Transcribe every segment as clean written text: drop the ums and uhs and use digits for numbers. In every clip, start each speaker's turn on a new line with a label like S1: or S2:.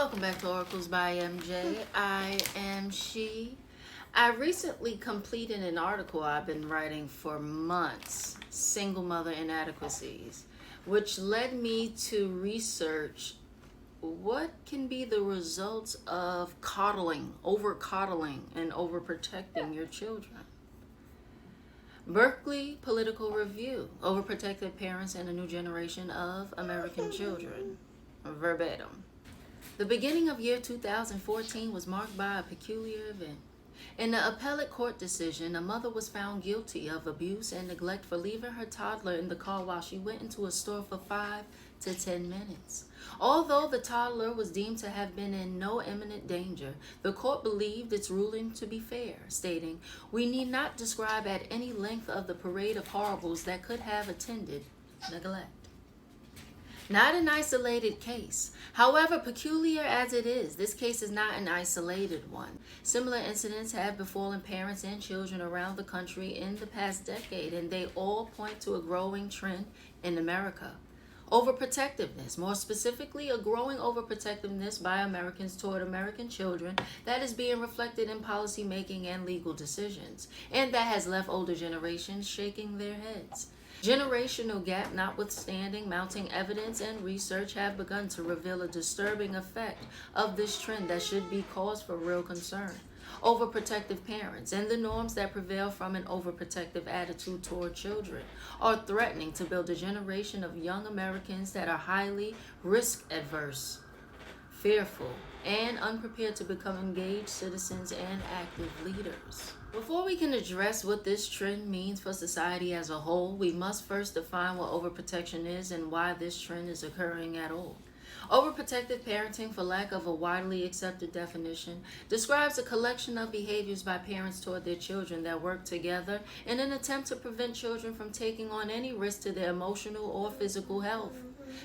S1: Welcome back to Oracles by MJ. I am she. I recently completed an article I've been writing for months, Single Mother Inadequacies, which led me to research what can be the results of over-coddling, and overprotecting your children. Berkeley Political Review, Overprotective Parents and a New Generation of American Children. Verbatim. The beginning of year 2014 was marked by a peculiar event. In the appellate court decision, a mother was found guilty of abuse and neglect for leaving her toddler in the car while she went into a store for 5 to 10 minutes. Although the toddler was deemed to have been in no imminent danger, the court believed its ruling to be fair, stating, "We need not describe at any length of the parade of horribles that could have attended neglect." Not an isolated case. However peculiar as it is, this case is not an isolated one. Similar incidents have befallen parents and children around the country in the past decade, and they all point to a growing trend in America. Overprotectiveness, more specifically a growing overprotectiveness by Americans toward American children that is being reflected in policy making and legal decisions, and that has left older generations shaking their heads. Generational gap notwithstanding, mounting evidence and research have begun to reveal a disturbing effect of this trend that should be cause for real concern. Overprotective parents and the norms that prevail from an overprotective attitude toward children are threatening to build a generation of young Americans that are highly risk adverse, fearful, and unprepared to become engaged citizens and active leaders. Before we can address what this trend means for society as a whole, we must first define what overprotection is and why this trend is occurring at all. Overprotective parenting, for lack of a widely accepted definition, describes a collection of behaviors by parents toward their children that work together in an attempt to prevent children from taking on any risk to their emotional or physical health.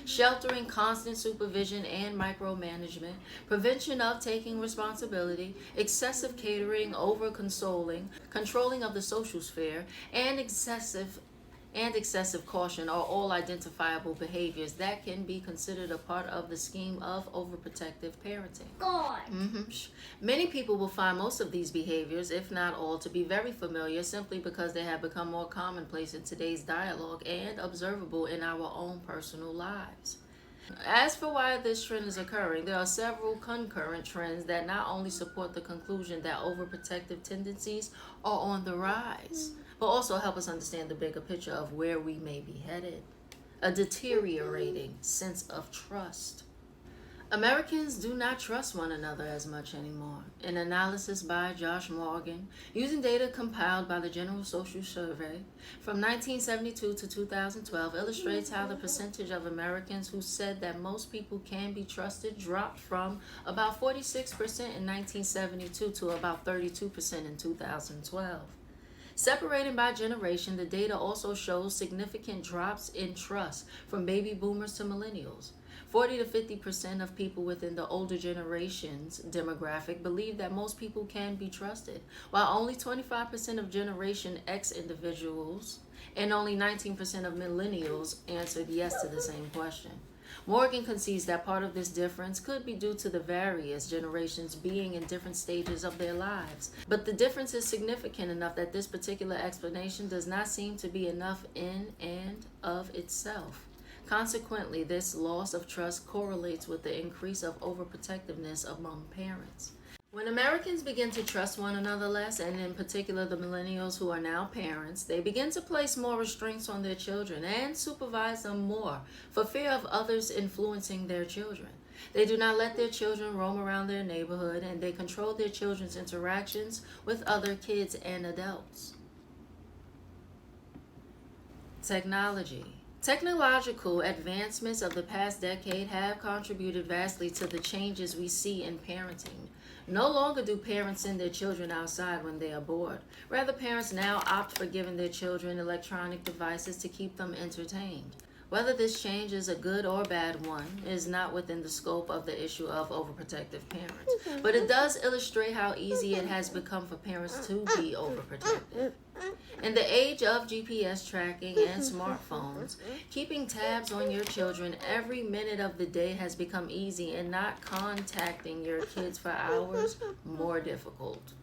S1: Sheltering, constant supervision and micromanagement, prevention of taking responsibility, excessive catering, over-consoling, controlling of the social sphere, and excessive caution are all identifiable behaviors that can be considered a part of the scheme of overprotective parenting. Many people will find most of these behaviors, if not all, to be very familiar simply because they have become more commonplace in today's dialogue and observable in our own personal lives. As for why this trend is occurring, there are several concurrent trends that not only support the conclusion that overprotective tendencies are on the rise, but also help us understand the bigger picture of where we may be headed. A deteriorating sense of trust. Americans do not trust one another as much anymore. An analysis by Josh Morgan, using data compiled by the General Social Survey from 1972 to 2012, illustrates how the percentage of Americans who said that most people can be trusted dropped from about 46% in 1972 to about 32% in 2012. Separated by generation, the data also shows significant drops in trust from baby boomers to millennials. 40 to 50% of people within the older generations demographic believe that most people can be trusted, while only 25% of Generation X individuals and only 19% of millennials answered yes to the same question. Morgan concedes that part of this difference could be due to the various generations being in different stages of their lives, but the difference is significant enough that this particular explanation does not seem to be enough in and of itself. Consequently, this loss of trust correlates with the increase of overprotectiveness among parents. When Americans begin to trust one another less, and in particular the millennials who are now parents, they begin to place more restraints on their children and supervise them more for fear of others influencing their children. They do not let their children roam around their neighborhood, and they control their children's interactions with other kids and adults. Technology. Technological advancements of the past decade have contributed vastly to the changes we see in parenting. No longer do parents send their children outside when they are bored. Rather, parents now opt for giving their children electronic devices to keep them entertained. Whether this change is a good or bad one is not within the scope of the issue of overprotective parents, but it does illustrate how easy it has become for parents to be overprotective. In the age of GPS tracking and smartphones, keeping tabs on your children every minute of the day has become easy, and not contacting your kids for hours more difficult.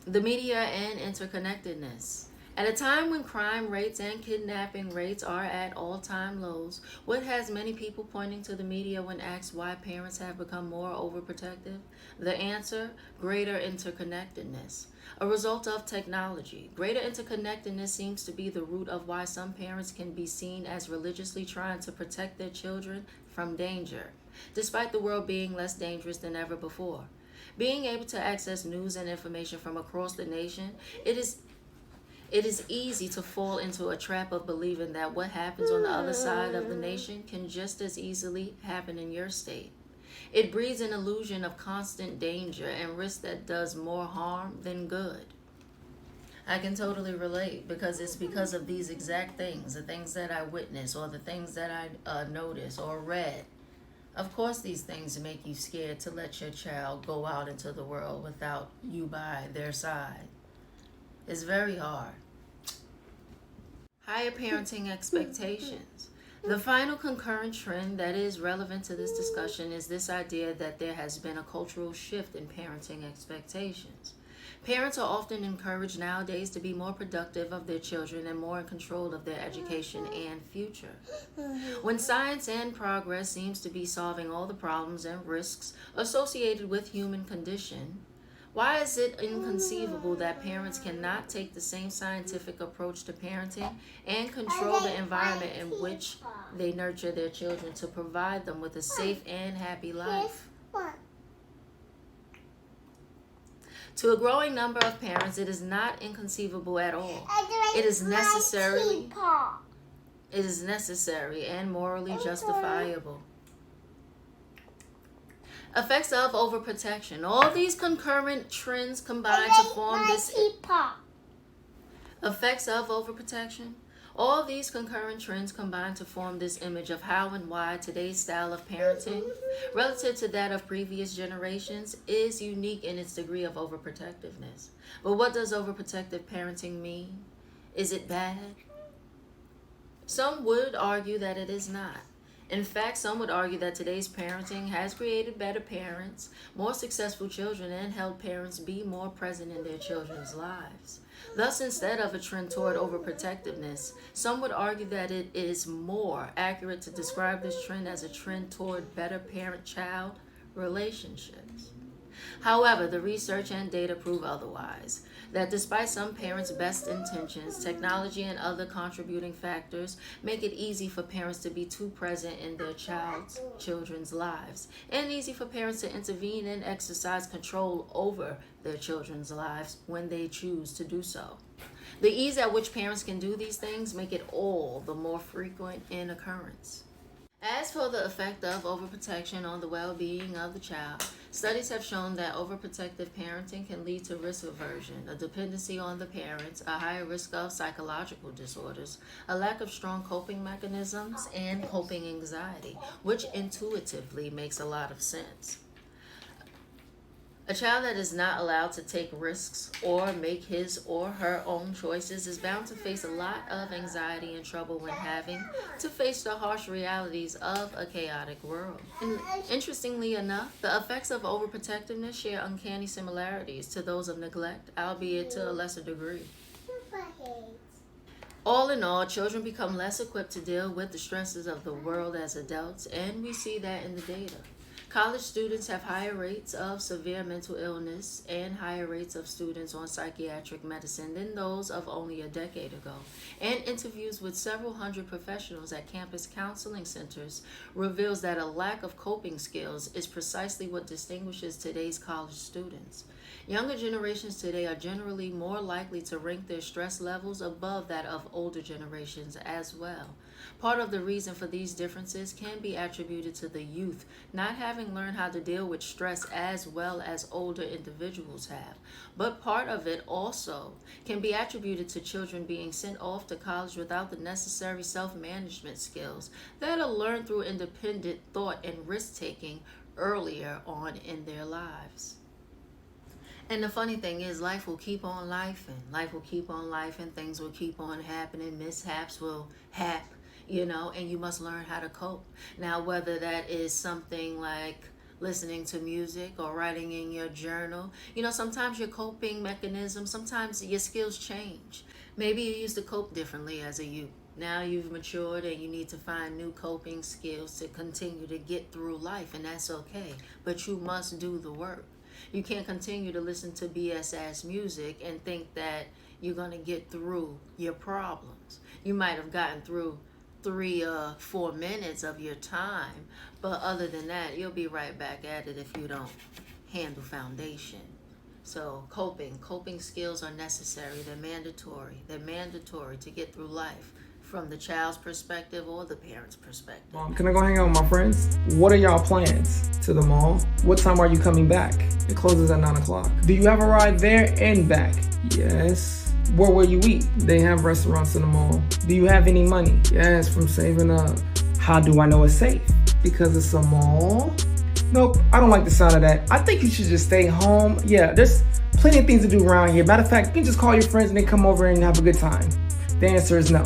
S1: The media and interconnectedness. At a time when crime rates and kidnapping rates are at all-time lows, what has many people pointing to the media when asked why parents have become more overprotective? The answer: greater interconnectedness. A result of technology, greater interconnectedness seems to be the root of why some parents can be seen as religiously trying to protect their children from danger, despite the world being less dangerous than ever before. Being able to access news and information from across the nation, it is easy to fall into a trap of believing that what happens on the other side of the nation can just as easily happen in your state. It breeds an illusion of constant danger and risk that does more harm than good. I can totally relate, because it's because of these exact things, the things that I witnessed or the things that I noticed or read. Of course, these things make you scared to let your child go out into the world without you by their side. It's very hard. Higher parenting expectations. The final concurrent trend that is relevant to this discussion is this idea that there has been a cultural shift in parenting expectations. Parents are often encouraged nowadays to be more productive of their children and more in control of their education and future. When science and progress seems to be solving all the problems and risks associated with human condition, why is it inconceivable that parents cannot take the same scientific approach to parenting and control the environment in which they nurture their children to provide them with a safe and happy life? To a growing number of parents, it is not inconceivable at all. It is necessary and morally justifiable. Effects of overprotection. All these concurrent trends combine to form this effects of overprotection. All these concurrent trends combine to form this image of how and why today's style of parenting, relative to that of previous generations, is unique in its degree of overprotectiveness. But what does overprotective parenting mean? Is it bad? Some would argue that it is not. In fact, some would argue that today's parenting has created better parents, more successful children, and helped parents be more present in their children's lives. Thus, instead of a trend toward overprotectiveness, some would argue that it is more accurate to describe this trend as a trend toward better parent-child relationships. However, the research and data prove otherwise, that despite some parents' best intentions, technology and other contributing factors make it easy for parents to be too present in their children's lives, and easy for parents to intervene and exercise control over their children's lives when they choose to do so. The ease at which parents can do these things make it all the more frequent in occurrence. As for the effect of overprotection on the well-being of the child, studies have shown that overprotective parenting can lead to risk aversion, a dependency on the parents, a higher risk of psychological disorders, a lack of strong coping mechanisms, and coping anxiety, which intuitively makes a lot of sense. A child that is not allowed to take risks or make his or her own choices is bound to face a lot of anxiety and trouble when having to face the harsh realities of a chaotic world. And interestingly enough, the effects of overprotectiveness share uncanny similarities to those of neglect, albeit to a lesser degree. All in all, children become less equipped to deal with the stresses of the world as adults, and we see that in the data. College students have higher rates of severe mental illness and higher rates of students on psychiatric medicine than those of only a decade ago. And interviews with several hundred professionals at campus counseling centers reveals that a lack of coping skills is precisely what distinguishes today's college students. Younger generations today are generally more likely to rank their stress levels above that of older generations as well. Part of the reason for these differences can be attributed to the youth not having learned how to deal with stress as well as older individuals have. But part of it also can be attributed to children being sent off to college without the necessary self-management skills that are learned through independent thought and risk-taking earlier on in their lives. And the funny thing is, life will keep on life, and life will keep on life, and things will keep on happening. Mishaps will happen, and you must learn how to cope. Now, whether that is something like listening to music or writing in your journal, sometimes your coping mechanism, sometimes your skills change. Maybe you used to cope differently as a youth. Now you've matured and you need to find new coping skills to continue to get through life, and that's okay. But you must do the work. You can't continue to listen to BS-ass music and think that you're going to get through your problems. You might have gotten through 3 or 4 minutes of your time, but other than that, you'll be right back at it if you don't handle foundation. So coping skills are necessary. They're mandatory. They're mandatory to get through life from the child's perspective or the parent's perspective.
S2: Mom, can I go hang out with my friends? What are y'all plans? To the mall? What time are you coming back? It closes at 9 o'clock. Do you have a ride there and back? Yes. Where will you eat? They have restaurants in the mall. Do you have any money? Yes, from saving up. How do I know it's safe? Because it's a mall? Nope, I don't like the sound of that. I think you should just stay home. Yeah, there's plenty of things to do around here. Matter of fact, you can just call your friends and they come over and have a good time. The answer is no.